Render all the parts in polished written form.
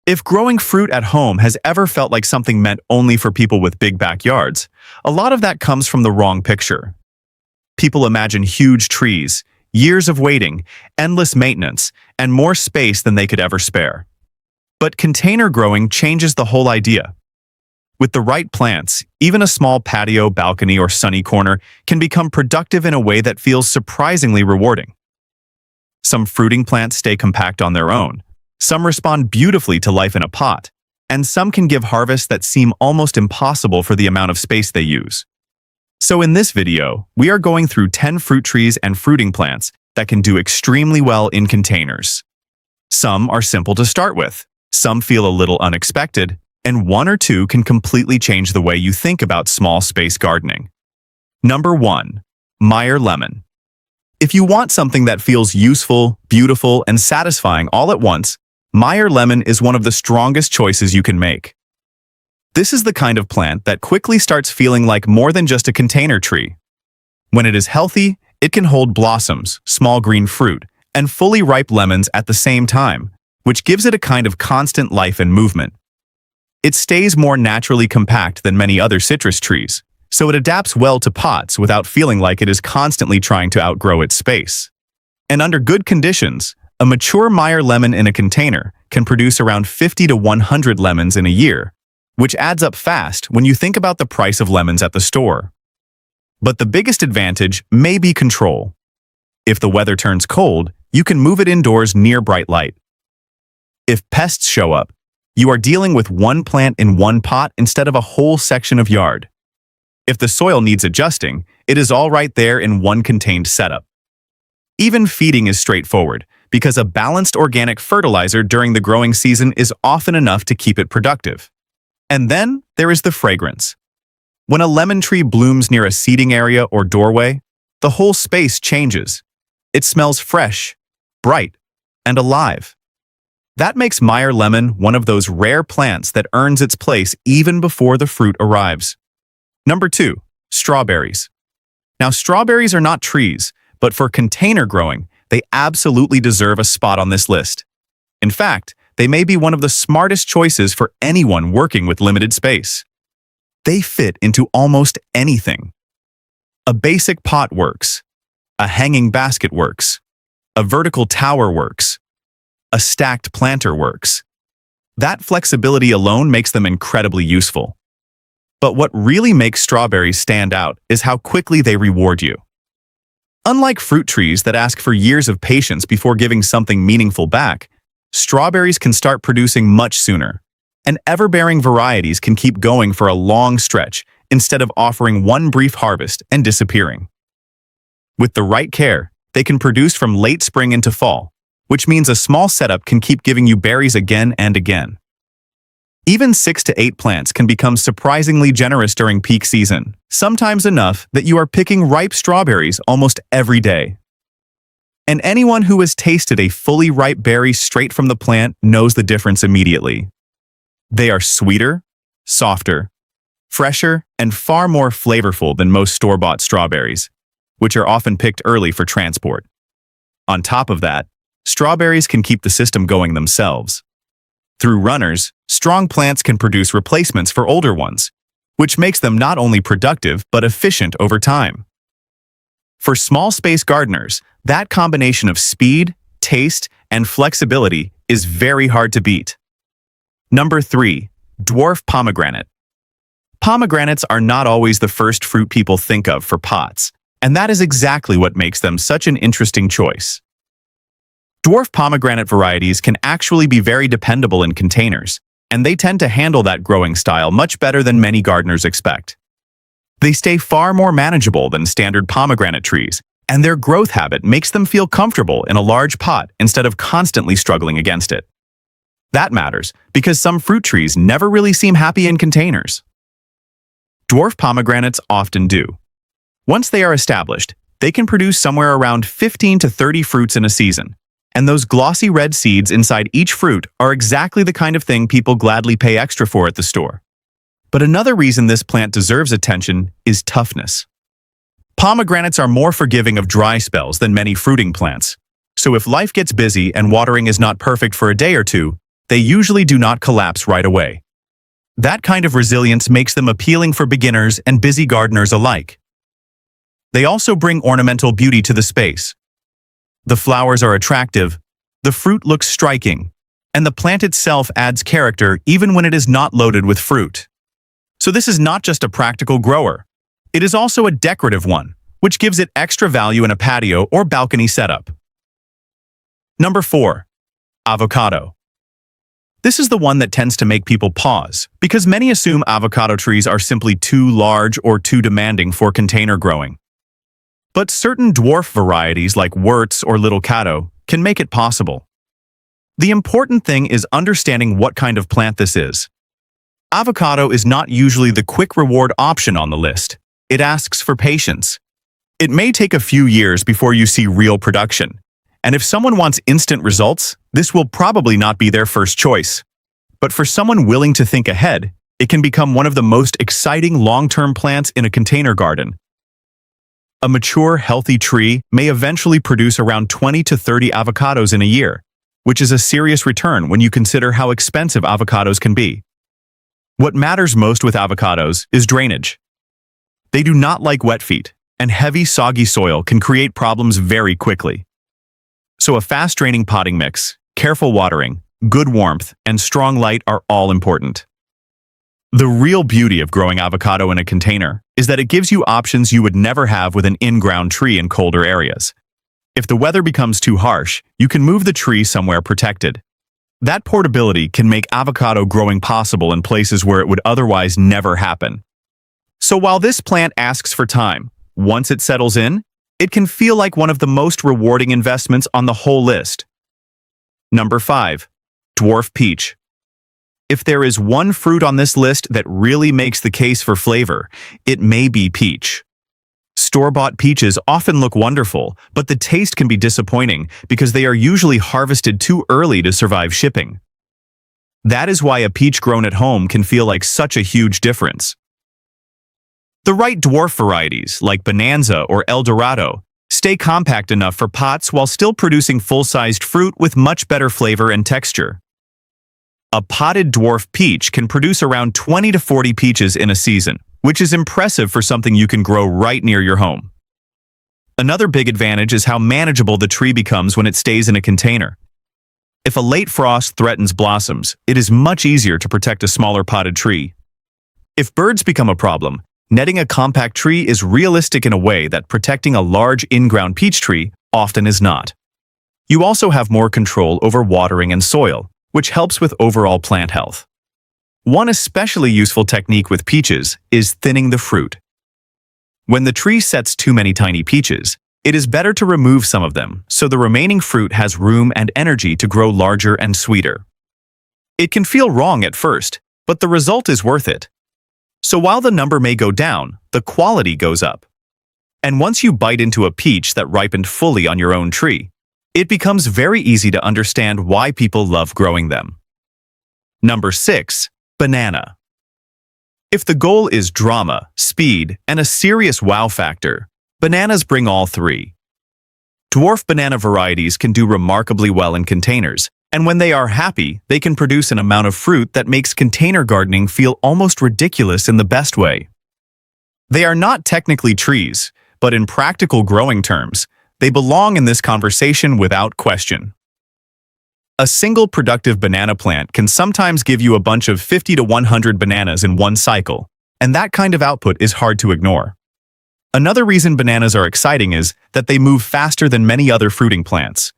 If growing fruit at home has ever felt like something meant only for people with big backyards, a lot of that comes from the wrong picture. People imagine huge trees, years of waiting, endless maintenance, and more space than they could ever spare. But container growing changes the whole idea. With the right plants, even a small patio, balcony, or sunny corner can become productive in a way that feels surprisingly rewarding. Some fruiting plants stay compact on their own. Some respond beautifully to life in a pot, and some can give harvests that seem almost impossible for the amount of space they use. So in this video, we are going through 10 fruit trees and fruiting plants that can do extremely well in containers. Some are simple to start with, some feel a little unexpected, and one or two can completely change the way you think about small space gardening. Number 1. Meyer lemon. If you want something that feels useful, beautiful, and satisfying all at once, Meyer lemon is one of the strongest choices you can make. This is the kind of plant that quickly starts feeling like more than just a container tree. When it is healthy, it can hold blossoms, small green fruit, and fully ripe lemons at the same time, which gives it a kind of constant life and movement. It stays more naturally compact than many other citrus trees, so it adapts well to pots without feeling like it is constantly trying to outgrow its space. And under good conditions, a mature Meyer lemon in a container can produce around 50 to 100 lemons in a year, which adds up fast when you think about the price of lemons at the store. But the biggest advantage may be control. If the weather turns cold, you can move it indoors near bright light. If pests show up, you are dealing with one plant in one pot instead of a whole section of yard. If the soil needs adjusting, it is all right there in one contained setup. Even feeding is straightforward, because a balanced organic fertilizer during the growing season is often enough to keep it productive. And then there is the fragrance. When a lemon tree blooms near a seating area or doorway, the whole space changes. It smells fresh, bright, and alive. That makes Meyer lemon one of those rare plants that earns its place even before the fruit arrives. Number 2. Strawberries. Now, strawberries are not trees, but for container growing, they absolutely deserve a spot on this list. In fact, they may be one of the smartest choices for anyone working with limited space. They fit into almost anything. A basic pot works. A hanging basket works. A vertical tower works. A stacked planter works. That flexibility alone makes them incredibly useful. But what really makes strawberries stand out is how quickly they reward you. Unlike fruit trees that ask for years of patience before giving something meaningful back, strawberries can start producing much sooner, and ever-bearing varieties can keep going for a long stretch instead of offering one brief harvest and disappearing. With the right care, they can produce from late spring into fall, which means a small setup can keep giving you berries again and again. Even 6 to 8 plants can become surprisingly generous during peak season, sometimes enough that you are picking ripe strawberries almost every day. And anyone who has tasted a fully ripe berry straight from the plant knows the difference immediately. They are sweeter, softer, fresher, and far more flavorful than most store-bought strawberries, which are often picked early for transport. On top of that, strawberries can keep the system going themselves. Through runners, strong plants can produce replacements for older ones, which makes them not only productive but efficient over time. For small space gardeners, that combination of speed, taste, and flexibility is very hard to beat. Number 3. Dwarf pomegranate. Pomegranates are not always the first fruit people think of for pots, and that is exactly what makes them such an interesting choice. Dwarf pomegranate varieties can actually be very dependable in containers, and they tend to handle that growing style much better than many gardeners expect. They stay far more manageable than standard pomegranate trees, and their growth habit makes them feel comfortable in a large pot instead of constantly struggling against it. That matters because some fruit trees never really seem happy in containers. Dwarf pomegranates often do. Once they are established, they can produce somewhere around 15 to 30 fruits in a season. And those glossy red seeds inside each fruit are exactly the kind of thing people gladly pay extra for at the store. But another reason this plant deserves attention is toughness. Pomegranates are more forgiving of dry spells than many fruiting plants, so if life gets busy and watering is not perfect for a day or two, They usually do not collapse right away. That kind of resilience makes them appealing for beginners and busy gardeners alike. They also bring ornamental beauty to the space. The flowers are attractive, the fruit looks striking, and the plant itself adds character even when it is not loaded with fruit. So this is not just a practical grower. It is also a decorative one, which gives it extra value in a patio or balcony setup. Number 4. Avocado. This is the one that tends to make people pause, because many assume avocado trees are simply too large or too demanding for container growing. But certain dwarf varieties like Wurtz or Little Cato can make it possible. The important thing is understanding what kind of plant this is. Avocado is not usually the quick reward option on the list. It asks for patience. It may take a few years before you see real production, and if someone wants instant results, this will probably not be their first choice. But for someone willing to think ahead, it can become one of the most exciting long-term plants in a container garden. A mature, healthy tree may eventually produce around 20 to 30 avocados in a year, which is a serious return when you consider how expensive avocados can be. What matters most with avocados is drainage. They do not like wet feet, and heavy, soggy soil can create problems very quickly. So a fast-draining potting mix, careful watering, good warmth, and strong light are all important. The real beauty of growing avocado in a container is that it gives you options you would never have with an in-ground tree in colder areas. If the weather becomes too harsh, you can move the tree somewhere protected. That portability can make avocado growing possible in places where it would otherwise never happen. So while this plant asks for time, once it settles in, it can feel like one of the most rewarding investments on the whole list. Number 5. Dwarf peach. If there is one fruit on this list that really makes the case for flavor, it may be peach. Store-bought peaches often look wonderful, but the taste can be disappointing because they are usually harvested too early to survive shipping. That is why a peach grown at home can feel like such a huge difference. The right dwarf varieties, like Bonanza or El Dorado, stay compact enough for pots while still producing full-sized fruit with much better flavor and texture. A potted dwarf peach can produce around 20 to 40 peaches in a season, which is impressive for something you can grow right near your home. Another big advantage is how manageable the tree becomes when it stays in a container. If a late frost threatens blossoms, it is much easier to protect a smaller potted tree. If birds become a problem, netting a compact tree is realistic in a way that protecting a large in-ground peach tree often is not. You also have more control over watering and soil, which helps with overall plant health. One especially useful technique with peaches is thinning the fruit. When the tree sets too many tiny peaches, it is better to remove some of them so the remaining fruit has room and energy to grow larger and sweeter. It can feel wrong at first, but the result is worth it. So while the number may go down, the quality goes up. And once you bite into a peach that ripened fully on your own tree, it becomes very easy to understand why people love growing them. Number 6. Banana. If the goal is drama, speed, and a serious wow factor, bananas bring all three. Dwarf banana varieties can do remarkably well in containers, and when they are happy, they can produce an amount of fruit that makes container gardening feel almost ridiculous in the best way. They are not technically trees, but in practical growing terms, they belong in this conversation without question. A single productive banana plant can sometimes give you a bunch of 50 to 100 bananas in one cycle, and that kind of output is hard to ignore. Another reason bananas are exciting is that they move faster than many other fruiting plants.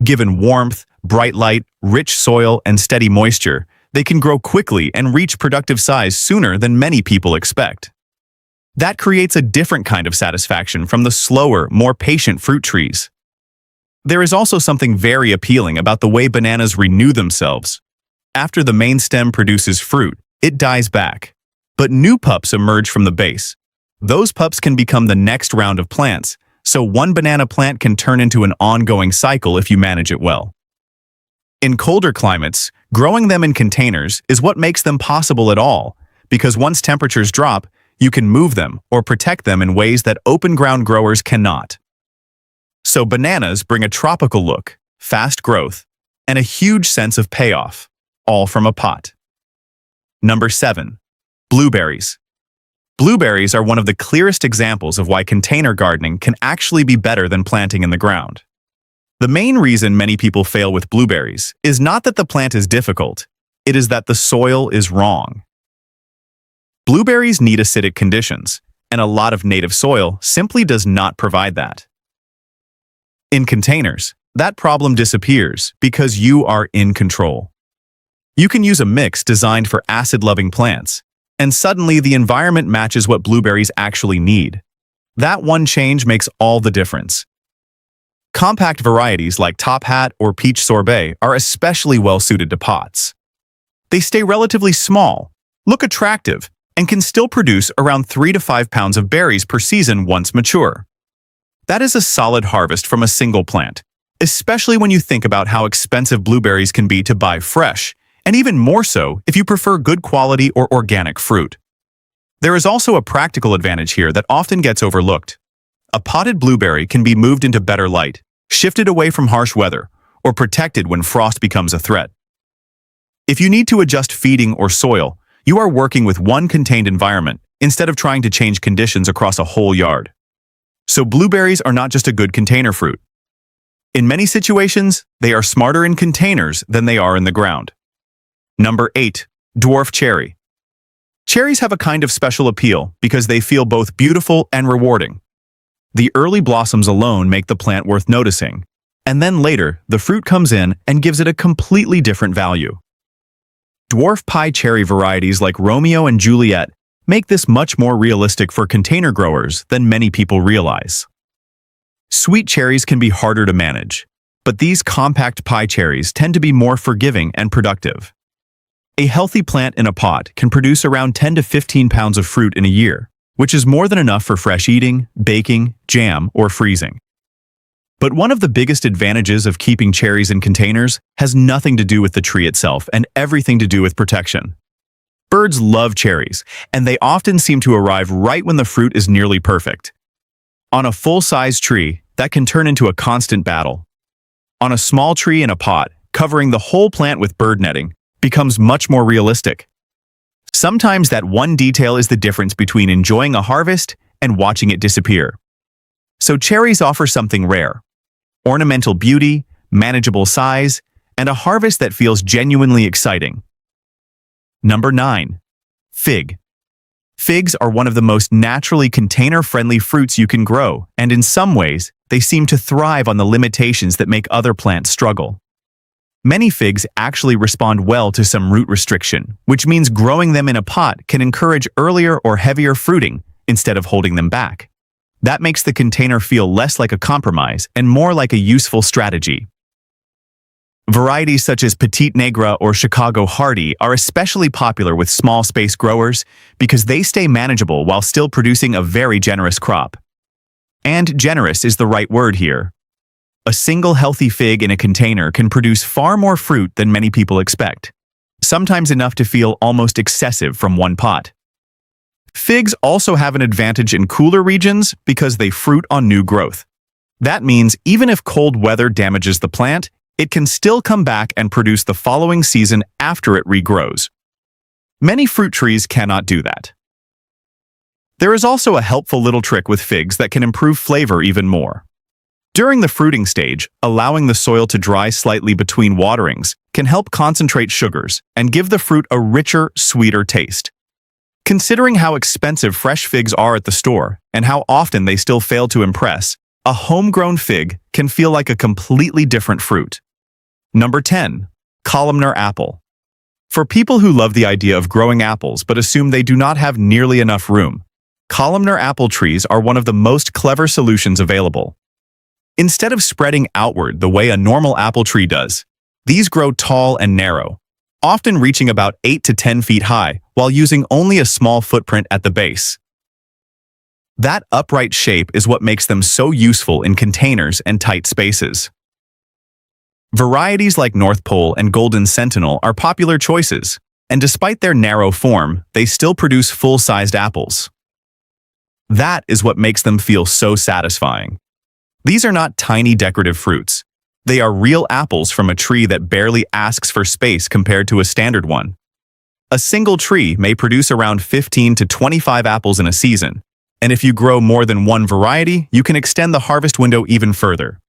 Given warmth, bright light, rich soil, and steady moisture, they can grow quickly and reach productive size sooner than many people expect. That creates a different kind of satisfaction from the slower, more patient fruit trees. There is also something very appealing about the way bananas renew themselves. After the main stem produces fruit, it dies back. But new pups emerge from the base. Those pups can become the next round of plants, so one banana plant can turn into an ongoing cycle if you manage it well. In colder climates, growing them in containers is what makes them possible at all, because once temperatures drop, you can move them or protect them in ways that open-ground growers cannot. So bananas bring a tropical look, fast growth, and a huge sense of payoff. all from a pot. Number 7. Blueberries. Blueberries are one of the clearest examples of why container gardening can actually be better than planting in the ground. The main reason many people fail with blueberries is not that the plant is difficult, it is that the soil is wrong. Blueberries need acidic conditions, and a lot of native soil simply does not provide that. In containers, that problem disappears because you are in control. You can use a mix designed for acid-loving plants, and suddenly the environment matches what blueberries actually need. That one change makes all the difference. Compact varieties like Top Hat or Peach Sorbet are especially well-suited to pots. They stay relatively small, look attractive, and can still produce around 3 to 5 pounds of berries per season once mature. That is a solid harvest from a single plant, especially when you think about how expensive blueberries can be to buy fresh, and even more so if you prefer good quality or organic fruit. There is also a practical advantage here that often gets overlooked. A potted blueberry can be moved into better light, shifted away from harsh weather, or protected when frost becomes a threat. If you need to adjust feeding or soil, you are working with one contained environment instead of trying to change conditions across a whole yard. So blueberries are not just a good container fruit. In many situations, they are smarter in containers than they are in the ground. Number 8. Dwarf cherry. Cherries have a kind of special appeal because they feel both beautiful and rewarding. The early blossoms alone make the plant worth noticing, and then later, the fruit comes in and gives it a completely different value. Dwarf pie cherry varieties like Romeo and Juliet make this much more realistic for container growers than many people realize. Sweet cherries can be harder to manage, but these compact pie cherries tend to be more forgiving and productive. A healthy plant in a pot can produce around 10 to 15 pounds of fruit in a year, which is more than enough for fresh eating, baking, jam, or freezing. But one of the biggest advantages of keeping cherries in containers has nothing to do with the tree itself and everything to do with protection. Birds love cherries, and they often seem to arrive right when the fruit is nearly perfect. On a full-size tree, that can turn into a constant battle. On a small tree in a pot, covering the whole plant with bird netting becomes much more realistic. Sometimes that one detail is the difference between enjoying a harvest and watching it disappear. So cherries offer something rare: ornamental beauty, manageable size, and a harvest that feels genuinely exciting. Number 9. Fig. Figs are one of the most naturally container-friendly fruits you can grow, and in some ways, they seem to thrive on the limitations that make other plants struggle. Many figs actually respond well to some root restriction, which means growing them in a pot can encourage earlier or heavier fruiting instead of holding them back. That makes the container feel less like a compromise and more like a useful strategy. Varieties such as Petite Negra or Chicago Hardy are especially popular with small space growers because they stay manageable while still producing a very generous crop. And generous is the right word here. A single healthy fig in a container can produce far more fruit than many people expect, sometimes enough to feel almost excessive from one pot. Figs also have an advantage in cooler regions because they fruit on new growth. That means even if cold weather damages the plant, it can still come back and produce the following season after it regrows. Many fruit trees cannot do that. There is also a helpful little trick with figs that can improve flavor even more. During the fruiting stage, allowing the soil to dry slightly between waterings can help concentrate sugars and give the fruit a richer, sweeter taste. Considering how expensive fresh figs are at the store and how often they still fail to impress, a homegrown fig can feel like a completely different fruit. Number 10. Columnar apple. For people who love the idea of growing apples but assume they do not have nearly enough room, columnar apple trees are one of the most clever solutions available. Instead of spreading outward the way a normal apple tree does, these grow tall and narrow, often reaching about 8 to 10 feet high while using only a small footprint at the base. That upright shape is what makes them so useful in containers and tight spaces. Varieties like North Pole and Golden Sentinel are popular choices, and despite their narrow form, they still produce full-sized apples. That is what makes them feel so satisfying. These are not tiny decorative fruits. They are real apples from a tree that barely asks for space compared to a standard one. A single tree may produce around 15 to 25 apples in a season, and if you grow more than one variety, you can extend the harvest window even further.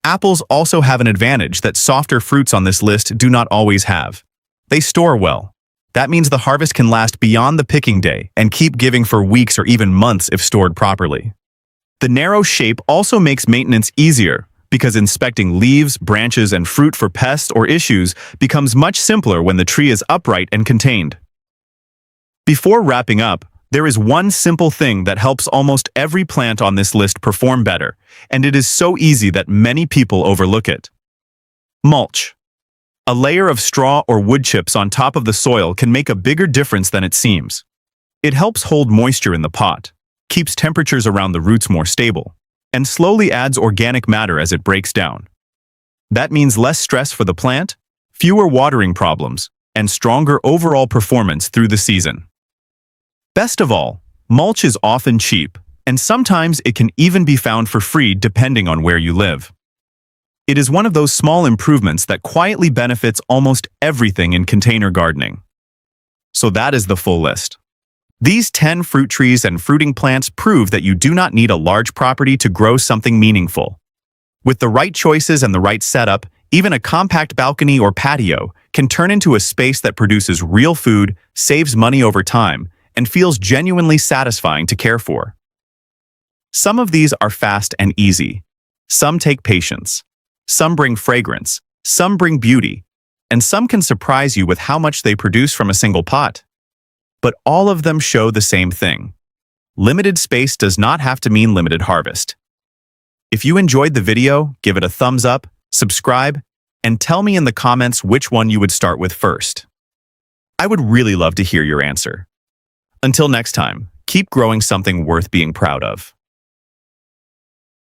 Apples also have an advantage that softer fruits on this list do not always have. They store well. That means the harvest can last beyond the picking day and keep giving for weeks or even months if stored properly. The narrow shape also makes maintenance easier because inspecting leaves, branches, and fruit for pests or issues becomes much simpler when the tree is upright and contained. Before wrapping up, there is one simple thing that helps almost every plant on this list perform better, and it is so easy that many people overlook it. Mulch. A layer of straw or wood chips on top of the soil can make a bigger difference than it seems. It helps hold moisture in the pot, keeps temperatures around the roots more stable, and slowly adds organic matter as it breaks down. That means less stress for the plant, fewer watering problems, and stronger overall performance through the season. Best of all, mulch is often cheap, and sometimes it can even be found for free depending on where you live. It is one of those small improvements that quietly benefits almost everything in container gardening. So that is the full list. These 10 fruit trees and fruiting plants prove that you do not need a large property to grow something meaningful. With the right choices and the right setup, even a compact balcony or patio can turn into a space that produces real food, saves money over time, and feels genuinely satisfying to care for. Some of these are fast and easy. Some take patience. Some bring fragrance. Some bring beauty. And some can surprise you with how much they produce from a single pot. But all of them show the same thing. Limited space does not have to mean limited harvest. If you enjoyed the video, give it a thumbs up, subscribe, and tell me in the comments which one you would start with first. I would really love to hear your answer. Until next time, keep growing something worth being proud of.